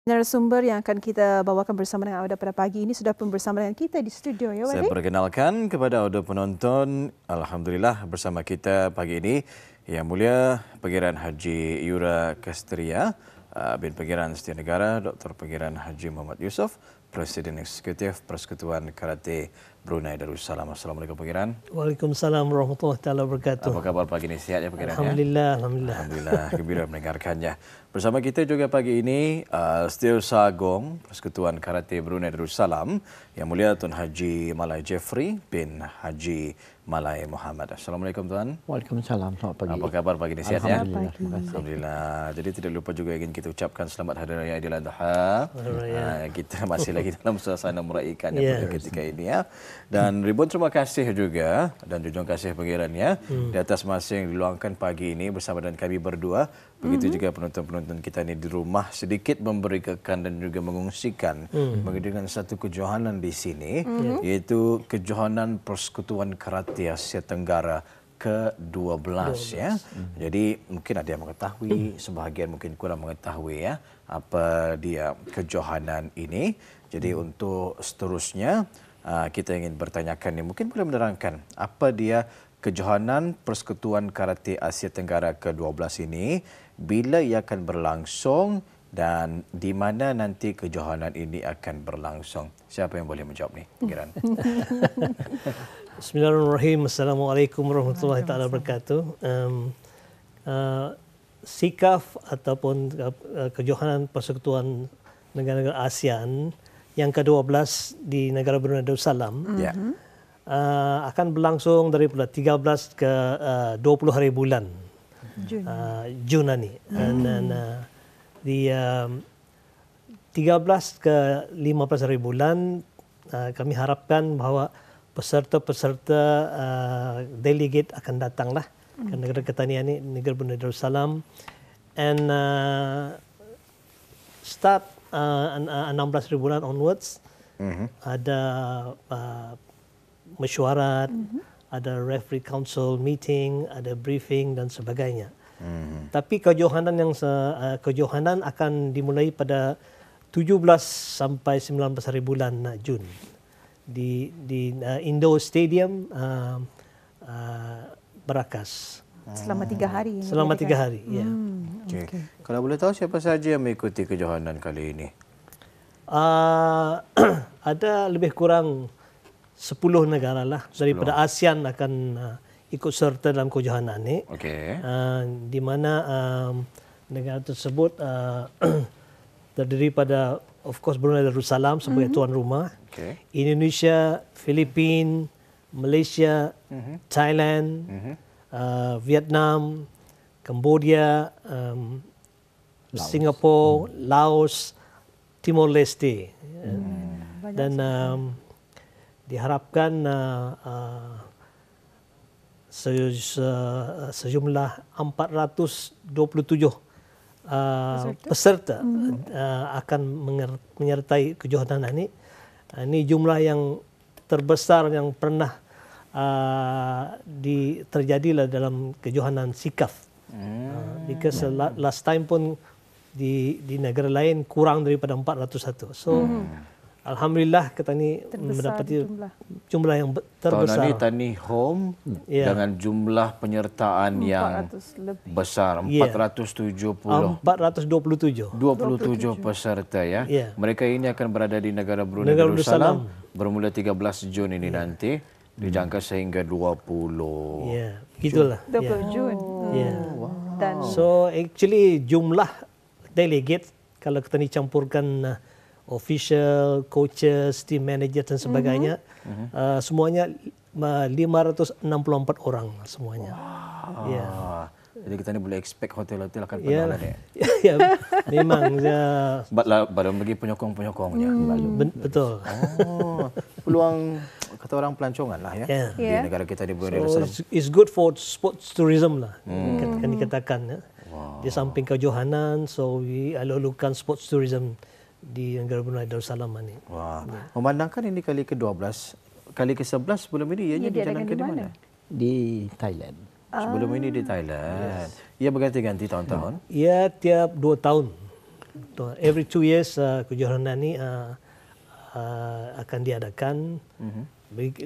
Narasumber yang akan kita bawakan bersama dengan Auda pada pagi ini sudah pun bersama dengan kita di studio, ya Wali? Saya perkenalkan kepada Auda penonton, Alhamdulillah bersama kita pagi ini Yang Mulia Pangeran Haji Yura Kastria bin Pangeran Setia Negara Dr. Pangeran Haji Muhammad Yusof, Presiden Eksekutif Persekutuan Karate Brunei Darussalam. Assalamualaikum Pangeran. Waalaikumsalam warahmatullahi taala wabarakatuh. Apa khabar pagi ini? Sihat ya Pangeran? Alhamdulillah, alhamdulillah. Alhamdulillah, gembira mendengarkannya. Bersama kita juga pagi ini Setiausaha Agong Persekutuan Karate Brunei Darussalam, Yang Mulia Tun Haji Malai Jeffrey bin Haji Malai Muhammad. Assalamualaikum Tuan. Waalaikumsalam. Selamat pagi. Apa khabar pagi ini? Sihat ya? Alhamdulillah. Terima kasih. Alhamdulillah. Jadi tidak lupa juga ingin kita ucapkan selamat Hari Raya Aidil Adha. Kita masih lagi dalam suasana meraihkannya pada ketika ini ya. Dan ribuan terima kasih juga dan junjung kasih pangerannya di atas masa yang diluangkan pagi ini bersama dengan kami berdua. Begitu juga penonton-penonton kita ini di rumah sedikit memberikan dan juga mengungsikan dengan satu kejohanan di sini, yaitu kejohanan Persekutuan Karate Asia Tenggara ke-12 ya. Jadi mungkin ada yang mengetahui, sebahagian mungkin kurang mengetahui ya apa dia kejohanan ini. Jadi untuk seterusnya kita ingin bertanyakan ni, mungkin boleh menerangkan apa dia kejohanan Persekutuan Karate Asia Tenggara ke-12 ini, bila ia akan berlangsung dan di mana nanti kejohanan ini akan berlangsung. Siapa yang boleh menjawab ni? Pangeran. Bismillahirrahmanirrahim. Assalamualaikum warahmatullahi taala wabarakatuh. SIKAF ataupun kejohanan Persekutuan Negara-Negara ASEAN yang ke-12 di negara Brunei Darussalam akan berlangsung daripada 13 ke 20 hari bulan Jun ini. Dan di 13 ke 15 hari bulan kami harapkan bahawa peserta-peserta delegate akan datanglah ke negara Ketanian ini, negara Brunei Darussalam, and start 16 hari bulan onwards ada mesyuarat, ada referee council meeting, ada briefing dan sebagainya. Tapi kejohanan akan dimulai pada 17 sampai 19 hari bulan Jun di Indo Stadium Barakas. Selama 3 hari. Selama 3 hari, ya. Okay. Kalau boleh tahu siapa saja yang mengikuti kejohanan kali ini? Ada lebih kurang 10 negara lah daripada ASEAN akan ikut serta dalam kejohanan ini. Okay. Di mana negara tersebut terdiri pada, of course, Brunei Darussalam sebagai tuan rumah, Indonesia, Filipina, Malaysia, Thailand, Vietnam, Cambodia, Singapura, Laos, Timor Leste, dan diharapkan sejumlah 427 peserta akan menyertai kejohanan ini. Ini jumlah yang terbesar yang pernah terjadilah dalam kejohanan SIKAF. Because last time pun di negara lain kurang daripada 401. So alhamdulillah kita ni mendapati jumlah yang terbesar. Tahun ini Tani Home dengan jumlah penyertaan yang besar, 427 peserta ya. Mereka ini akan berada di negara Brunei Darussalam bermula 13 Jun ini nanti, dijangka sehingga 20. Ya, gitulah. 20 Jun. Dan so actually jumlah delegate kalau kita ni campurkan official, coaches, team manager dan sebagainya, semuanya 564 orang semuanya. Jadi kita ni boleh expect hotel-hotel akan penuh lah ni. Ya, memang. Baru bagi penyokong-penyokongnya. Betul. Peluang kata orang pelancongan lah ya di negara kita di Brunei Darussalam. It's good for sports tourism lah, kan dikatakan. Ya. Di samping kejohanan, so we alulukan sports tourism di negara Brunei Darussalam ini. Wah, memandangkan ini kali ke-12, kali ke-11 sebelum ini ianya dijalankan di mana? Di Thailand. Sebelum ini di Thailand. Ia berganti-ganti tahun-tahun? Ya, tiap 2 tahun. Every 2 years kejohanan ni akan diadakan.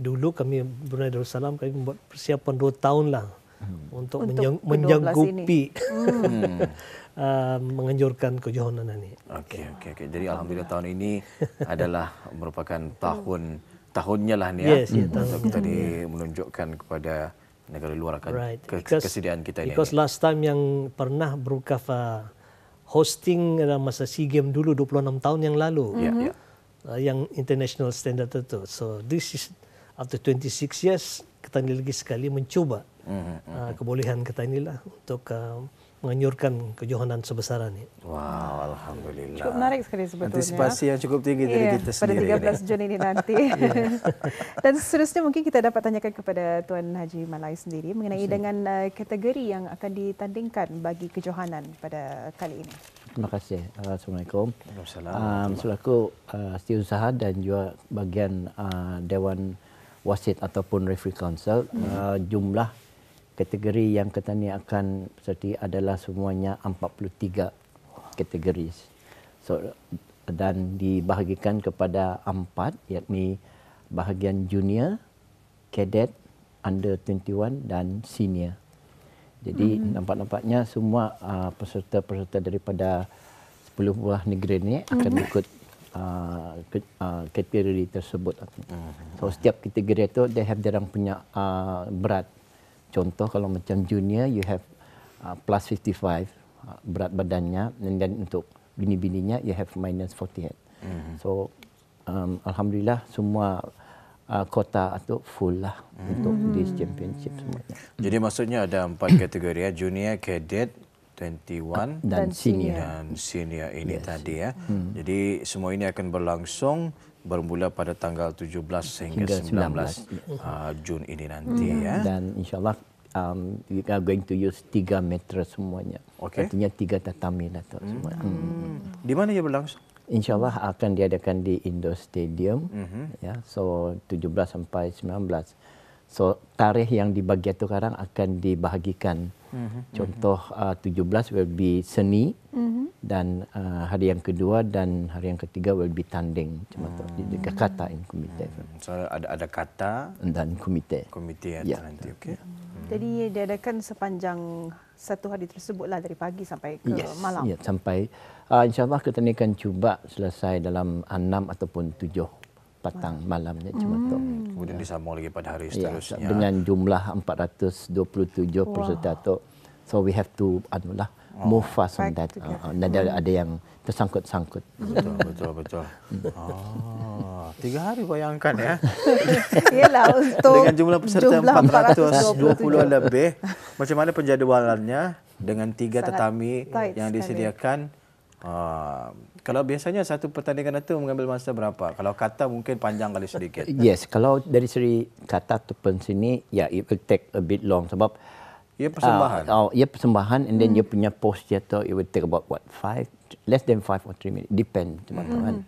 Dulu kami Brunei Darussalam kami membuat persiapan 2 tahun lah untuk menyanggupi menganjurkan kejohanan ini. Okey. Jadi alhamdulillah tahun ini adalah merupakan tahunnya lah ni ya. Yes, untuk kita menunjukkan kepada negara luar akan kesediaan kita ini. Because last time yang pernah berukaf hosting dalam masa SEA Games dulu 26 tahun yang lalu. Yang international standard itu. So this is after 26 years kita ini lagi sekali mencuba kebolehan kita inilah untuk menganjurkan kejohanan sebesar ini. Wow, alhamdulillah. Cukup menarik sekali sebetulnya. Antisipasi yang cukup tinggi dari kita sendiri. Pada 13 Jun ini nanti. Dan seterusnya mungkin kita dapat tanyakan kepada Tuan Haji Malai sendiri mengenai dengan kategori yang akan ditandingkan bagi kejohanan pada kali ini. Terima kasih. Assalamualaikum. Waalaikumsalam. Selaku setiausaha dan juga bagian Dewan Wasit ataupun Referee Council, jumlah kategori yang kita ni akan serti adalah semuanya 43 kategori. So, dan dibahagikan kepada 4, yakni bahagian junior, cadet, under 21 dan senior. Jadi nampak-nampaknya semua peserta-peserta daripada 10 buah negeri ini akan ikut kategori tersebut. So setiap kategori itu they have dia punya berat. Contoh kalau macam junior you have plus 55 berat badannya, dan untuk bini-bininya you have minus 48. So alhamdulillah semua kota atau full lah untuk this championship semuanya. Jadi maksudnya ada 4 kategori ya, junior, cadet, 21 dan senior. Dan senior ini tadi ya. Jadi semua ini akan berlangsung bermula pada tanggal 17 hingga 19 Jun ini nanti ya. Dan insyaAllah we are going to use 3 meter semuanya. Artinya 3 tatami lah tu semua. Di mana ia berlangsung? InsyaAllah akan diadakan di Indo Stadium. Ya, so 17 sampai 19. So tarikh yang dibagi itu sekarang akan dibahagikan. Contoh 17 will be seni, dan hari yang kedua dan hari yang ketiga will be tanding. Cuma tu di kata in komite. So ada kata dan komite. Komite ya, nanti okey. Jadi diadakan sepanjang satu hari tersebutlah dari pagi sampai ke malam. Ya, sampai insyaAllah kita ni akan cuba selesai dalam 6 ataupun 7 petang malamnya cuma tu. Kemudian disambung lagi pada hari seterusnya. Dengan jumlah 427 peserta tu. So we have to move fast on that. Ada yang tersangkut-sangkut. Betul. 3 hari bayangkan ya. Yalah, untuk dengan jumlah peserta 420 lebih. Macam mana penjadualannya dengan 3 tatami yang disediakan? Kalau biasanya satu pertandingan itu mengambil masa berapa? Kalau kata mungkin panjang kali sedikit. Yes, kalau dari segi kata ataupun sini, it will take a bit long sebab ia persembahan. Ia persembahan, and then dia punya posture tu it will take about less than 5 or 3 minutes, depend teman-teman.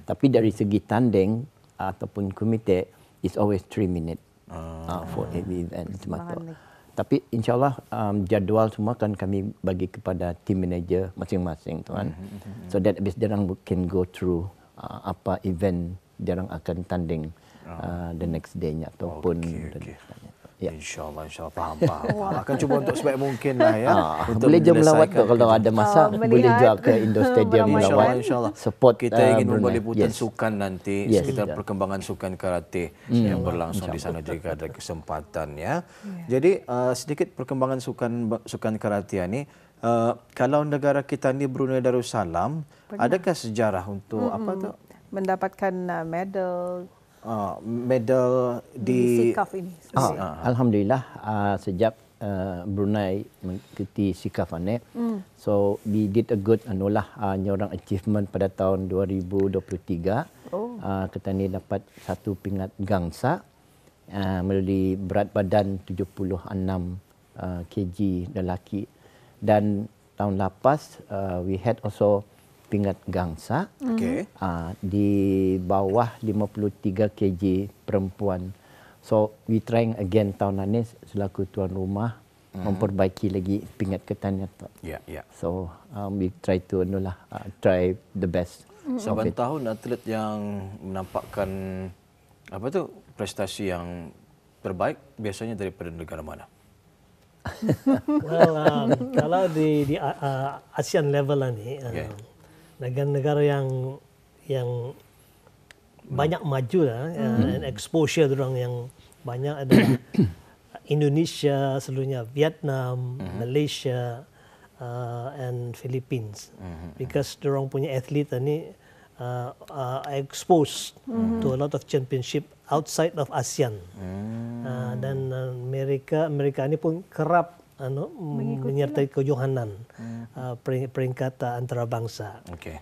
Tapi dari segi tanding ataupun komite is always 3 minutes for every event teman-teman. Tapi insyaAllah jadual semua kan kami bagi kepada team manager masing-masing tuan. So that habis diorang can go through apa event diorang akan tanding the next day-nya ataupun Ya. InsyaAllah faham. Akan cuba untuk sebaik mungkin lah ya. Boleh je melawat tu kalau ada masa, boleh juga ke Indo Stadium melawat. InsyaAllah. Support kita ingin membuat liputan sukan nanti sekitar perkembangan sukan karate yang berlangsung di sana jika ada kesempatan ya. Jadi sedikit perkembangan sukan karate ini. Kalau negara kita ni Brunei Darussalam, adakah sejarah untuk apa tu? Mendapatkan medal di SECAF ini. Alhamdulillah sejak Brunei mengikuti SECAF ni, so we did a good nyorang achievement pada tahun 2023. Kita ni dapat 1 pingat gangsa melalui berat badan 76 kg lelaki, dan tahun lepas we had also pingat gangsa di bawah 53 kg perempuan. So we trying again tahun ini selaku tuan rumah memperbaiki lagi pingat ketanian tu. Ya, ya. So we try to try the best. Saban tahun atlet yang menampakkan prestasi yang terbaik biasanya daripada negara mana? Well, kalau di ASEAN level ni, negara-negara yang banyak maju dan exposure orang yang banyak adalah Indonesia, seluruhnya Vietnam, Malaysia, and Philippines. Because orang punya atlet ni exposed to a lot of championship outside of ASEAN. Dan mereka ni pun kerap menyertai kejohanan peringkat antarabangsa. Okay.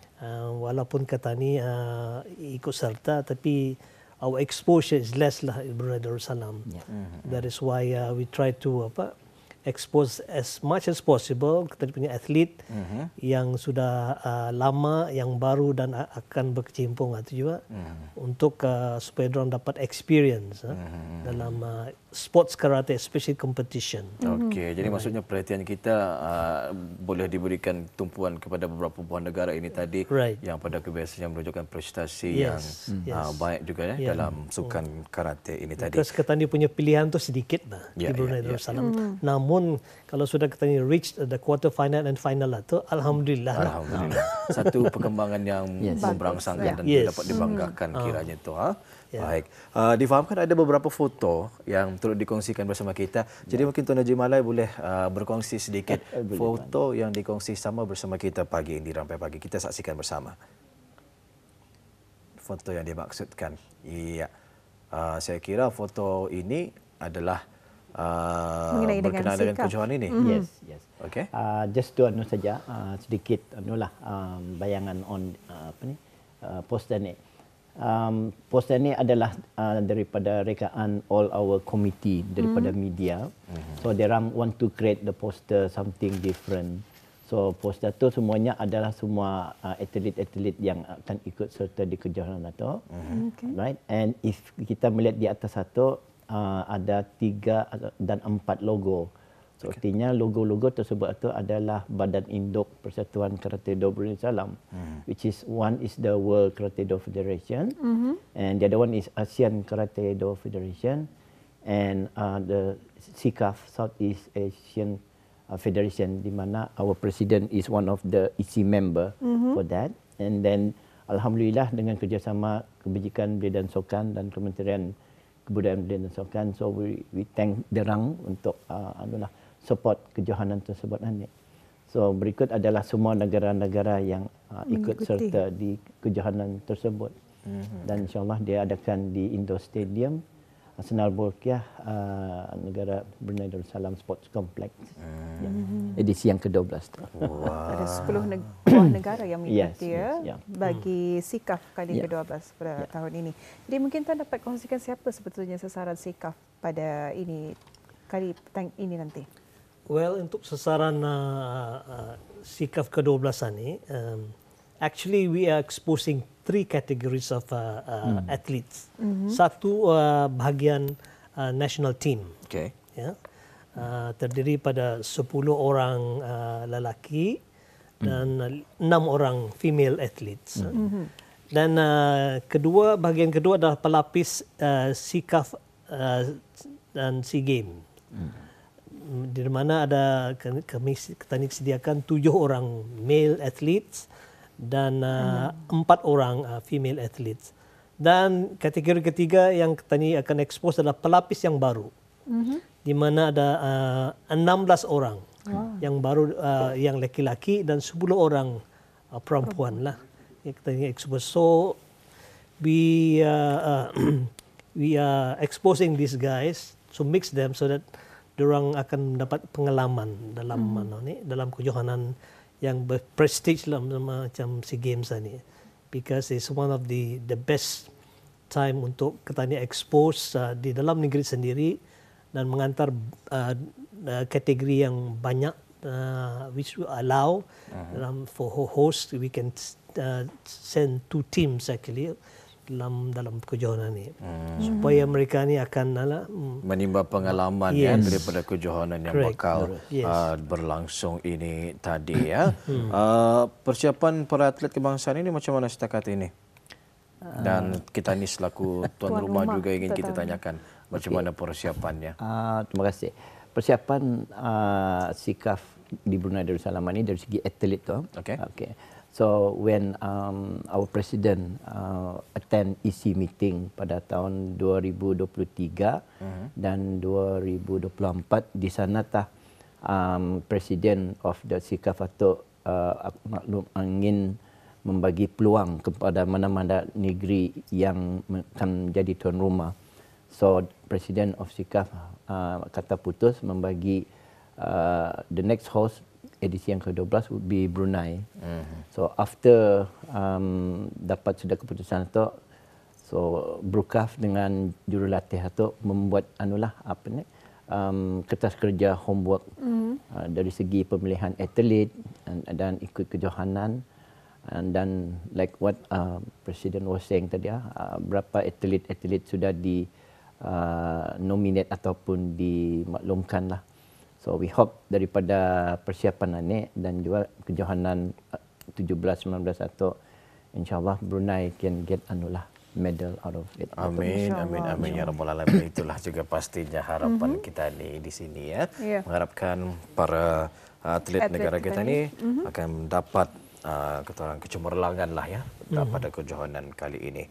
Walaupun kata ni ikut serta, tapi our exposure is less lah in Brunei Darussalam. That is why we try to expose as much as possible kita punya atlet yang sudah lama, yang baru dan akan berkecimpung itu juga untuk supaya mereka dapat experience dalam sports karate, especially competition. Okey, jadi maksudnya perhatian kita boleh diberikan tumpuan kepada beberapa buah negara ini tadi yang pada kebiasaannya menunjukkan prestasi yang baik juga dalam sukan karate ini tadi. Because kita ni punya pilihan tu sedikit lah di Brunei Darussalam. Namun kalau sudah kita ni reach the quarter final and final lah tu, alhamdulillah. Satu perkembangan yang memberangsangkan dan dapat dibanggakan kiranya tu. Baik. Difahamkan ada beberapa foto yang turut dikongsikan bersama kita. Jadi mungkin Tuan Haji Malai boleh berkongsi sedikit foto yang dikongsi sama bersama kita pagi ini, Rampai Pagi. Kita saksikan bersama. Foto yang dimaksudkan. Iya. Saya kira foto ini adalah berkenaan dengan kejohanan ini. Yes. Okay. Just to saja sedikit bayangan on poster ni. Poster ni adalah daripada rekaan all our committee daripada media. So derang want to create the poster something different. So poster tu semuanya adalah semua atlet-atlet yang akan ikut serta di kejohanan itu. Right? And if kita melihat di atas satu ada 3 dan 4 logo. So artinya logo-logo tersebut itu adalah Badan Induk Persatuan Karate Do Brunei Darussalam, which is one is the World Karate Do Federation, and the other one is ASEAN Karate Do Federation, and the SICAF, Southeast Asian Federation, di mana our president is one of the EC member for that. And then alhamdulillah dengan kerjasama Kebajikan Belia dan Sukan dan Kementerian Kebudayaan Belia dan Sukan, so we thank derang untuk support kejohanan tersebut nanti. So berikut adalah semua negara-negara yang ikut serta di kejohanan tersebut. Dan insyaAllah dia adakan di Indo Stadium, Senar Bolkiah, negara Brunei Darussalam Sports Complex. Edisi yang ke-12. Ada 10 buah negara yang mengikuti bagi SICAF kali ke-12 pada tahun ini. Jadi mungkin tuan dapat kongsikan siapa sebetulnya sasaran SICAF pada kali ini nanti? Well, untuk sasaran SICAF ke-12 ni, actually we are exposing 3 categories of athletes. Satu bahagian national team. Okay. Terdiri pada 10 orang lelaki dan 6 orang female athletes. Dan bahagian kedua adalah pelapis SICAF dan SEA Games. Di mana ada kami sediakan 7 orang male athletes dan 4 orang female athletes. Dan kategori ketiga yang kita akan expose adalah pelapis yang baru. Di mana ada 16 orang yang baru, yang laki-laki dan 10 orang perempuan lah yang kita expose. So we are exposing these guys to mix them so that diorang akan mendapat pengalaman dalam dalam kejohanan yang berprestige lah macam SEA Games ni, because it's one of the best time untuk kita ni expose di dalam negeri sendiri dan mengantar kategori yang banyak which will allow for host we can send 2 teams actually dalam kejohanan ini, supaya mereka ni akan menimba pengalaman daripada kejohanan yang bakal berlangsung ini tadi ya. Persiapan para atlet kebangsaan ini macam mana setakat ini? Dan kita ni selaku tuan rumah juga ingin kita tanyakan macam mana persiapannya. Terima kasih. Persiapan SICAF di Brunei Darussalam ini dari segi atlet tu. Okay. So when our president attend EC meeting pada tahun 2023 dan 2024, di sana presiden of the SICAF atau maklum ingin membagi peluang kepada mana-mana negeri yang akan jadi tuan rumah. So presiden of SICAF kata putus membagi the next host edisi yang ke-12 would be Brunei. So after dapat sudah keputusan itu, so Brukaf dengan jurulatih itu membuat kertas kerja homework dari segi pemilihan atlet dan ikut kejohanan, dan like what Presiden was saying tadi, berapa atlet sudah di nominate ataupun dimaklumkan lah. So we hope daripada persiapan ini dan juga kejohanan 17-19 atau insyaAllah Brunei can get medal out of it. Amin, amin, amin ya rabbal alamin. Itulah juga pastinya harapan kita ni di sini ya. Mengharapkan para atlet negara kita ni akan dapat kecemerlangan lah ya pada kejohanan kali ini.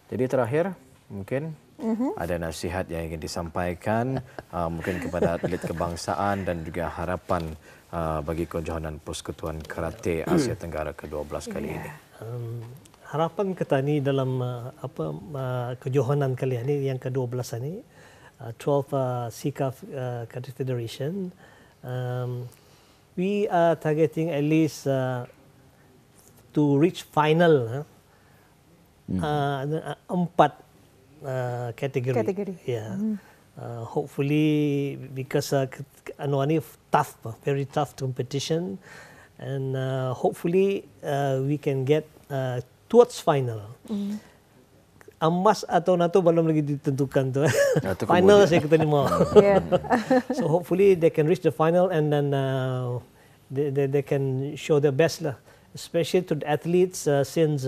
Jadi terakhir mungkin ada nasihat yang ingin disampaikan mungkin kepada atlet kebangsaan dan juga harapan bagi kejohanan Persekutuan Karate Asia Tenggara ke-12 kali ini. Harapan kita ni dalam kejohanan kali ini yang ke-12 ini, 12 SICAF Karate Federation, we are targeting at least to reach final 4 category. Yeah. Hopefully, because tough, very tough competition, and hopefully we can get towards final. Emas atau NATO belum lagi ditentukan tu. Final saya kata ni mau. So hopefully they can reach the final and then they can show their best lah. Especially to the athletes since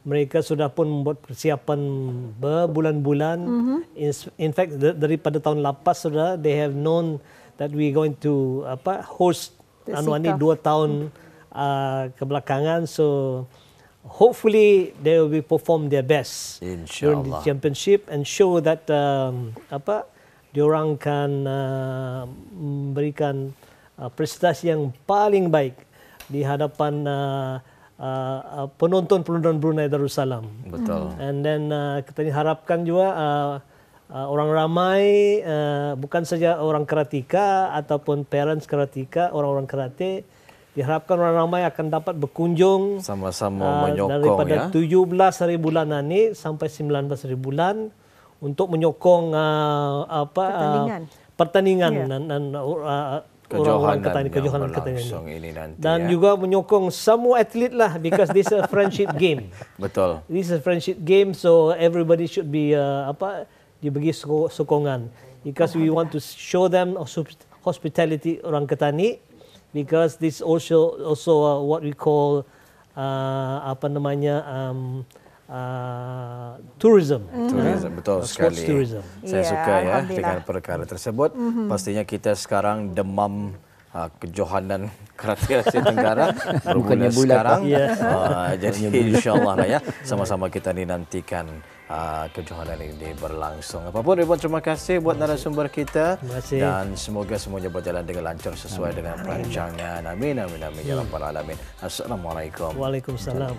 mereka sudah pun membuat persiapan berbulan-bulan. In fact, daripada tahun lepas sudah, they have known that we going to host ini 2 tahun kebelakangan. So hopefully they will be perform their best during the championship and show that diorang kan memberikan prestasi yang paling baik di hadapan penonton Brunei Darussalam. Betul. And then kita harapkan juga orang ramai, bukan saja orang karateka ataupun parents karateka, orang-orang karate, diharapkan orang ramai akan dapat berkunjung sama-sama menyokong daripada 17 hari bulan ini sampai 19 hari bulan untuk menyokong pertandingan dan orang-orang kejohanan ini dan juga menyokong semua atlet lah, because this is a friendship game. Betul. This is a friendship game, so everybody should be dibagi sokongan, because we want to show them hospitality orang Ketani, because this also what we call tourism. Tourism, betul sekali. Tourism. Saya suka ya dengan perkara tersebut. Pastinya kita sekarang demam kejohanan Karate Asia Tenggara bermula sekarang. Jadi insyaAllah lah ya, sama-sama kita dinantikan kejohanan ini berlangsung. Apapun, Ridwan, terima kasih buat narasumber kita. Dan semoga semuanya berjalan dengan lancar sesuai dengan perancangan. Amin, amin, amin. Ya Rabbal Alamin. Assalamualaikum. Waalaikumsalam.